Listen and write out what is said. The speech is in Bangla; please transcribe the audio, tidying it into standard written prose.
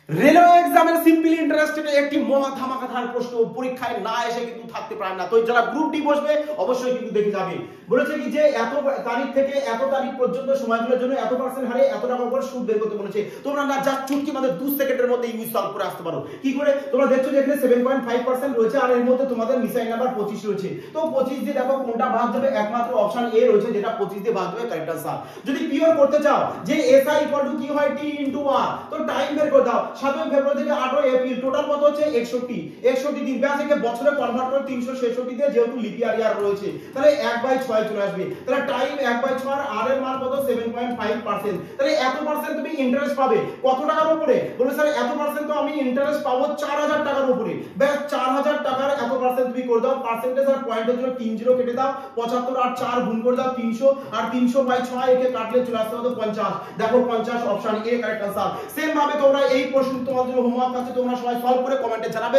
রেলওয়ে এক্সামের সিম্পল ইন্টারেস্টেড একটি মহা ধামাকাধার প্রশ্ন পরীক্ষায় না এসে কিন্তু থাকতে পারে না। তো যারা গ্রুপ ডি বসবে অবশ্যই কিন্তু দেখে যাবে। বলেছে কি যে এত তারিখ থেকে এত তারিখ পর্যন্ত সময়গুলোর জন্য এত পার্সেন্ট হারে এত টাকা করে সুদ বের করতে বলেছে। তোমরা না জাস্ট চুটকি মানে 2 সেকেন্ডের মধ্যে ইউজ সলভ করে আসতে পারো। কি করে? তোমরা দেখছো যে এখানে 7.5% রয়েছে আর এর মধ্যে তোমাদের মিসাইল নাম্বার 25 রয়েছে। তো 25 দিয়ে দেখো কোনটা ভাগ যাবে, একমাত্র অপশন এ রয়েছে যেটা 25 দিয়ে ভাগ যাবে, কারেক্ট आंसर। যদি পিওর করতে চাও যে এসআই ইকুয়াল টু কি হয় টি ইনটু আর, তো টাইম বের করে দাও। 7 ফেব্রুয়ারি থেকে 8 এপ্রিল টোটাল কত হচ্ছে 61 দিন। ব্যাস একে বছরে কনভার্ট করে 366 দিয়ে, যেহেতু লিপ ইয়ার রয়েছে তাহলে 1/6 চলে আসবে। তাহলে টাইম 1/6 আর এর মান কত 7.5%। তাহলে এত পার্সেন্ট তুমি ইন্টারেস্ট পাবে কত টাকার উপরে? বলে স্যার এত পার্সেন্ট তো আমি ইন্টারেস্ট পাবো 4000 টাকার উপরে। ব্যাস 4000 টাকার এত পার্সেন্ট তুমি করে দাও। পার্সেন্টেজ আর পয়েন্টের জন্য 30 কেটে দাও, 75 আর 4 গুণ করে দাও 300, আর 300/6 একে কাটলে চলে আসতে হবে 50। দেখো 50 option A correct answer. Same ভাবে তোমরা এই প্রশ্ন তোমাদের জন্য হোমওয়ার্ক আছে, তোমরা সবাই সলভ করে কমেন্টে জানাবে।